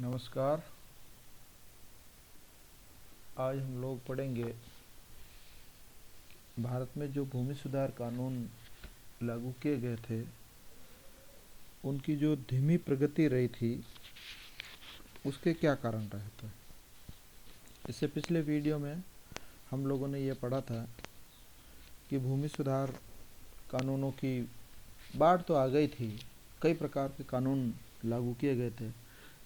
नमस्कार। आज हम लोग पढ़ेंगे भारत में जो भूमि सुधार कानून लागू किए गए थे उनकी जो धीमी प्रगति रही थी उसके क्या कारण रहे थे। इससे पिछले वीडियो में हम लोगों ने ये पढ़ा था कि भूमि सुधार कानूनों की बाढ़ तो आ गई थी, कई प्रकार के कानून लागू किए गए थे,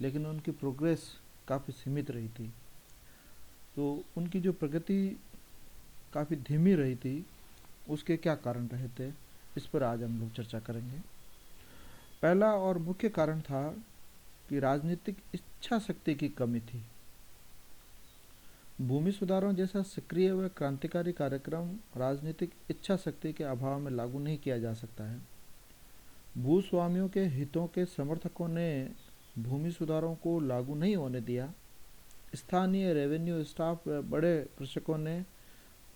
लेकिन उनकी प्रोग्रेस काफ़ी सीमित रही थी। तो उनकी जो प्रगति काफ़ी धीमी रही थी उसके क्या कारण रहे थे, इस पर आज हम लोग चर्चा करेंगे। पहला और मुख्य कारण था कि राजनीतिक इच्छा शक्ति की कमी थी। भूमि सुधारों जैसा सक्रिय व क्रांतिकारी कार्यक्रम राजनीतिक इच्छा शक्ति के अभाव में लागू नहीं किया जा सकता है। भूस्वामियों के हितों के समर्थकों ने भूमि सुधारों को लागू नहीं होने दिया। स्थानीय रेवेन्यू स्टाफ व बड़े कृषकों ने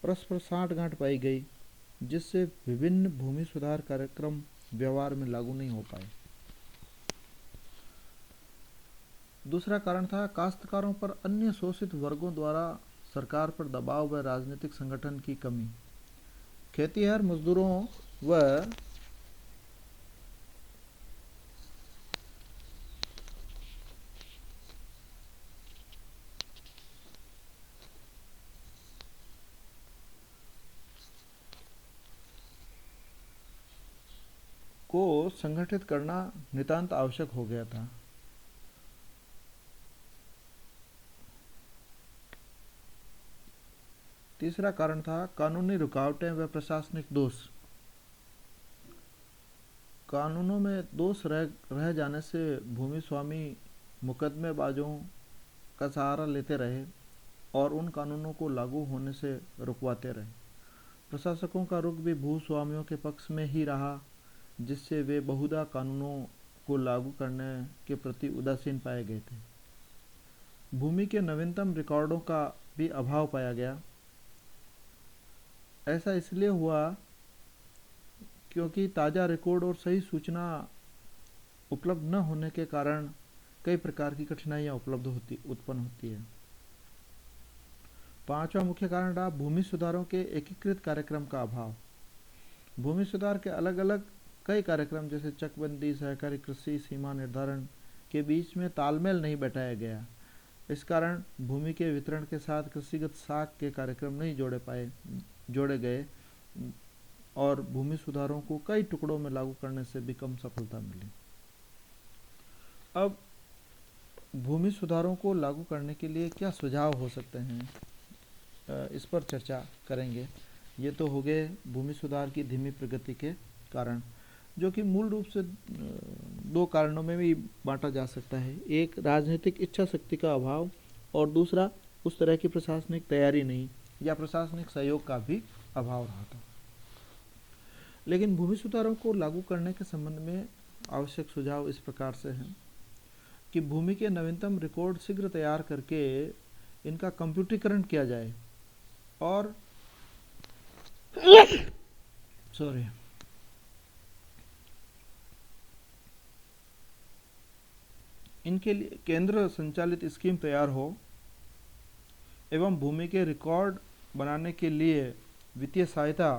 परस्पर साठगांठ पाई गई, जिससे विभिन्न भूमि सुधार कार्यक्रम व्यवहार में लागू नहीं हो पाए। दूसरा कारण था काश्तकारों पर अन्य शोषित वर्गों द्वारा सरकार पर दबाव व राजनीतिक संगठन की कमी। खेतीहर मजदूरों व को संगठित करना नितांत आवश्यक हो गया था। तीसरा कारण था कानूनी रुकावटें व प्रशासनिक दोष। कानूनों में दोष रह जाने से भूमि स्वामी मुकदमेबाजों का सहारा लेते रहे और उन कानूनों को लागू होने से रुकवाते रहे। प्रशासकों का रुख भी भूस्वामियों के पक्ष में ही रहा, जिससे वे बहुधा कानूनों को लागू करने के प्रति उदासीन पाए गए थे। भूमि के नवीनतम रिकॉर्डों का भी अभाव पाया गया। ऐसा इसलिए हुआ क्योंकि ताज़ा रिकॉर्ड और सही सूचना उपलब्ध न होने के कारण कई प्रकार की कठिनाइयाँ उत्पन्न होती है। पांचवा मुख्य कारण रहा भूमि सुधारों के एकीकृत कार्यक्रम का अभाव। भूमि सुधार के अलग अलग कई कार्यक्रम जैसे चकबंदी, सहकारी कृषि, सीमा निर्धारण के बीच में तालमेल नहीं बैठाया गया। इस कारण भूमि के वितरण के साथ कृषिगत साख के कार्यक्रम नहीं जोड़े गए और भूमि सुधारों को कई टुकड़ों में लागू करने से भी कम सफलता मिली। अब भूमि सुधारों को लागू करने के लिए क्या सुझाव हो सकते हैं, इस पर चर्चा करेंगे। ये तो हो गए भूमि सुधार की धीमी प्रगति के कारण, जो कि मूल रूप से दो कारणों में भी बांटा जा सकता है। एक राजनीतिक इच्छा शक्ति का अभाव और दूसरा उस तरह की प्रशासनिक तैयारी नहीं या प्रशासनिक सहयोग का भी अभाव रहा था। लेकिन भूमि सुधारों को लागू करने के संबंध में आवश्यक सुझाव इस प्रकार से हैं कि भूमि के नवीनतम रिकॉर्ड शीघ्र तैयार करके इनका कंप्यूटरीकरण किया जाए और इनके लिए केंद्र संचालित स्कीम तैयार हो एवं भूमि के रिकॉर्ड बनाने के लिए वित्तीय सहायता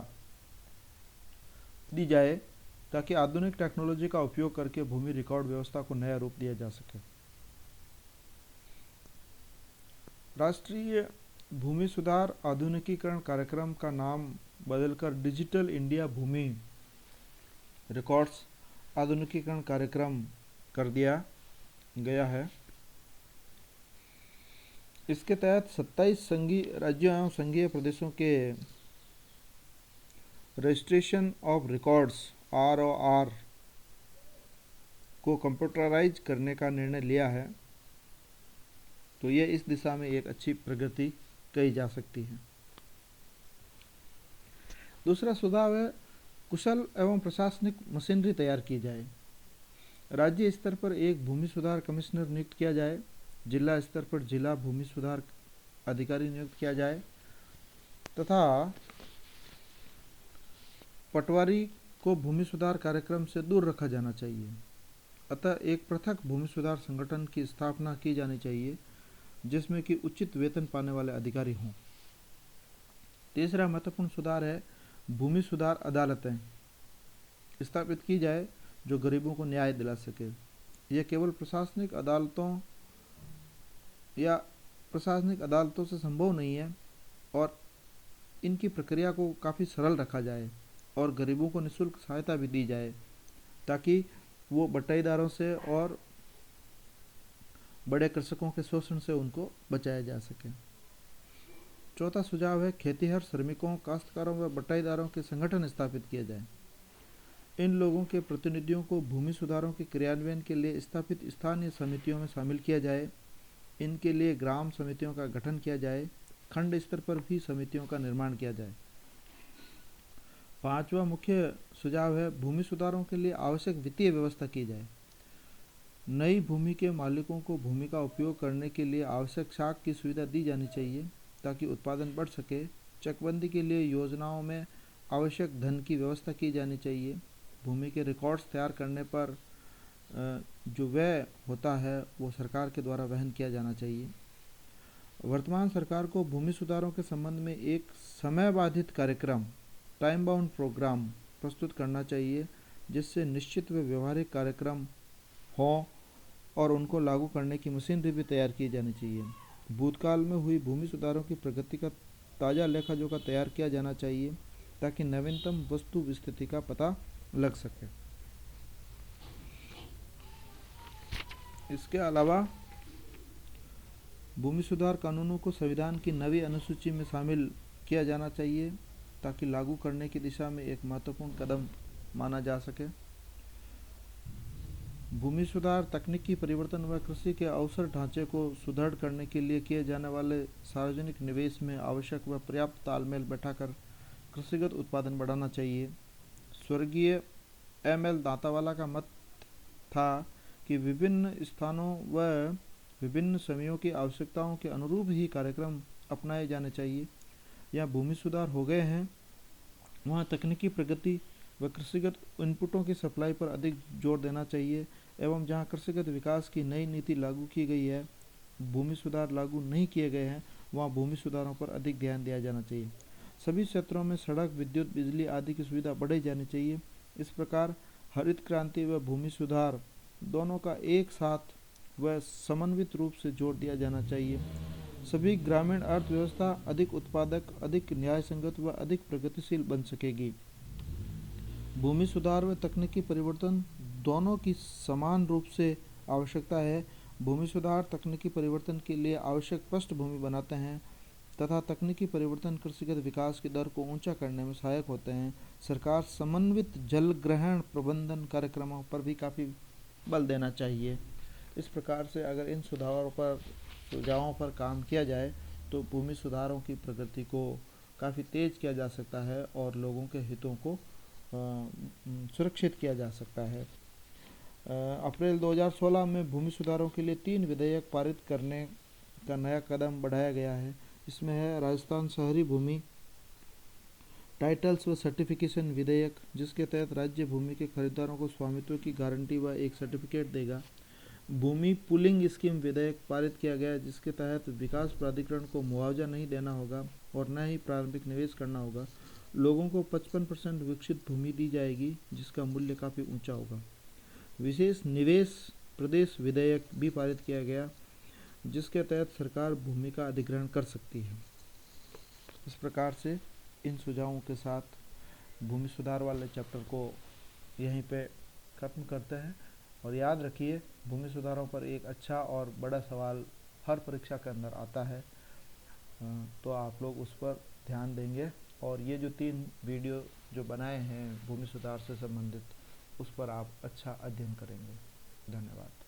दी जाए ताकि आधुनिक टेक्नोलॉजी का उपयोग करके भूमि रिकॉर्ड व्यवस्था को नया रूप दिया जा सके। राष्ट्रीय भूमि सुधार आधुनिकीकरण कार्यक्रम का नाम बदलकर डिजिटल इंडिया भूमि रिकॉर्ड्स आधुनिकीकरण कार्यक्रम कर दिया गया है। इसके तहत 27 संघीय राज्यों एवं संघीय प्रदेशों के रजिस्ट्रेशन ऑफ रिकॉर्ड्स ROR को कंप्यूटराइज करने का निर्णय लिया है। तो ये इस दिशा में एक अच्छी प्रगति कही जा सकती है। दूसरा सुझाव है कुशल एवं प्रशासनिक मशीनरी तैयार की जाए। राज्य स्तर पर एक भूमि सुधार कमिश्नर नियुक्त किया जाए, जिला स्तर पर जिला भूमि सुधार अधिकारी नियुक्त किया जाए तथा पटवारी को भूमि सुधार कार्यक्रम से दूर रखा जाना चाहिए अतः एक पृथक भूमि सुधार संगठन की स्थापना की जानी चाहिए जिसमें कि उचित वेतन पाने वाले अधिकारी हों। तीसरा महत्वपूर्ण सुधार है भूमि सुधार अदालतें स्थापित की जाए जो गरीबों को न्याय दिला सके। यह केवल प्रशासनिक अदालतों से संभव नहीं है और इनकी प्रक्रिया को काफ़ी सरल रखा जाए और गरीबों को निःशुल्क सहायता भी दी जाए ताकि वो बटाईदारों से और बड़े कृषकों के शोषण से उनको बचाया जा सके। चौथा सुझाव है खेतीहर श्रमिकों, काश्तकारों व बटाईदारों के संगठन स्थापित किए जाए। इन लोगों के प्रतिनिधियों को भूमि सुधारों के क्रियान्वयन के लिए स्थापित स्थानीय समितियों में शामिल किया जाए। इनके लिए ग्राम समितियों का गठन किया जाए। खंड स्तर पर भी समितियों का निर्माण किया जाए। पांचवा मुख्य सुझाव है भूमि सुधारों के लिए आवश्यक वित्तीय व्यवस्था की जाए। नई भूमि के मालिकों को भूमि का उपयोग करने के लिए आवश्यक साख की सुविधा दी जानी चाहिए ताकि उत्पादन बढ़ सके। चकबंदी के लिए योजनाओं में आवश्यक धन की व्यवस्था की जानी चाहिए। भूमि के रिकॉर्ड्स तैयार करने पर जो व्यय होता है वो सरकार के द्वारा वहन किया जाना चाहिए। वर्तमान सरकार को भूमि सुधारों के संबंध में एक समय बाधित कार्यक्रम, टाइम बाउंड प्रोग्राम प्रस्तुत करना चाहिए जिससे निश्चित व व्यवहारिक कार्यक्रम हों और उनको लागू करने की मशीनरी भी तैयार की जानी चाहिए। भूतकाल में हुई भूमि सुधारों की प्रगति का ताज़ा लेखा जोखा तैयार किया जाना चाहिए ताकि नवीनतम वस्तु स्थिति का पता लग सके। इसके अलावा भूमि सुधार कानूनों को संविधान की नवी अनुसूची में शामिल किया जाना चाहिए ताकि लागू करने की दिशा में एक महत्वपूर्ण कदम माना जा सके। भूमि सुधार, तकनीकी परिवर्तन व कृषि के अवसर ढांचे को सुदृढ़ करने के लिए किए जाने वाले सार्वजनिक निवेश में आवश्यक व पर्याप्त तालमेल बैठाकर कृषिगत उत्पादन बढ़ाना चाहिए। स्वर्गीय एम.एल. दांतावाला का मत था कि विभिन्न स्थानों व विभिन्न समयों की आवश्यकताओं के अनुरूप ही कार्यक्रम अपनाए जाने चाहिए। यहाँ भूमि सुधार हो गए हैं, वहाँ तकनीकी प्रगति व कृषिगत इनपुटों की सप्लाई पर अधिक जोर देना चाहिए एवं जहाँ कृषिगत विकास की नई नीति लागू की गई है, भूमि सुधार लागू नहीं किए गए हैं, वहाँ भूमि सुधारों पर अधिक ध्यान दिया जाना चाहिए। सभी क्षेत्रों में सड़क, विद्युत, बिजली आदि की सुविधा बढ़ाई जानी चाहिए। इस प्रकार हरित क्रांति व भूमि सुधार दोनों का एक साथ व समन्वित रूप से जोड़ दिया जाना चाहिए। सभी ग्रामीण अर्थव्यवस्था अधिक उत्पादक, अधिक न्यायसंगत व अधिक प्रगतिशील बन सकेगी। भूमि सुधार व तकनीकी परिवर्तन दोनों की समान रूप से आवश्यकता है। भूमि सुधार तकनीकी परिवर्तन के लिए आवश्यक पृष्ठभूमि बनाते हैं तथा तकनीकी परिवर्तन कृषिगत विकास की दर को ऊंचा करने में सहायक होते हैं। सरकार समन्वित जल ग्रहण प्रबंधन कार्यक्रमों पर भी काफ़ी बल देना चाहिए। इस प्रकार से अगर इन सुझावों पर काम किया जाए तो भूमि सुधारों की प्रगति को काफ़ी तेज़ किया जा सकता है और लोगों के हितों को सुरक्षित किया जा सकता है। अप्रैल 2016 में भूमि सुधारों के लिए 3 विधेयक पारित करने का नया कदम बढ़ाया गया है। इसमें है राजस्थान शहरी भूमि टाइटल्स व सर्टिफिकेशन विधेयक, जिसके तहत राज्य भूमि के खरीदारों को स्वामित्व की गारंटी व एक सर्टिफिकेट देगा। भूमि पुलिंग स्कीम विधेयक पारित किया गया, जिसके तहत विकास प्राधिकरण को मुआवजा नहीं देना होगा और न ही प्रारंभिक निवेश करना होगा। लोगों को 55% विकसित भूमि दी जाएगी जिसका मूल्य काफ़ी ऊंचा होगा। विशेष निवेश प्रदेश विधेयक भी पारित किया गया, जिसके तहत सरकार भूमि का अधिग्रहण कर सकती है। इस प्रकार से इन सुझावों के साथ भूमि सुधार वाले चैप्टर को यहीं पे ख़त्म करते हैं। और याद रखिए, भूमि सुधारों पर एक अच्छा और बड़ा सवाल हर परीक्षा के अंदर आता है, तो आप लोग उस पर ध्यान देंगे और ये जो 3 वीडियो जो बनाए हैं भूमि सुधार से संबंधित, उस पर आप अच्छा अध्ययन करेंगे। धन्यवाद।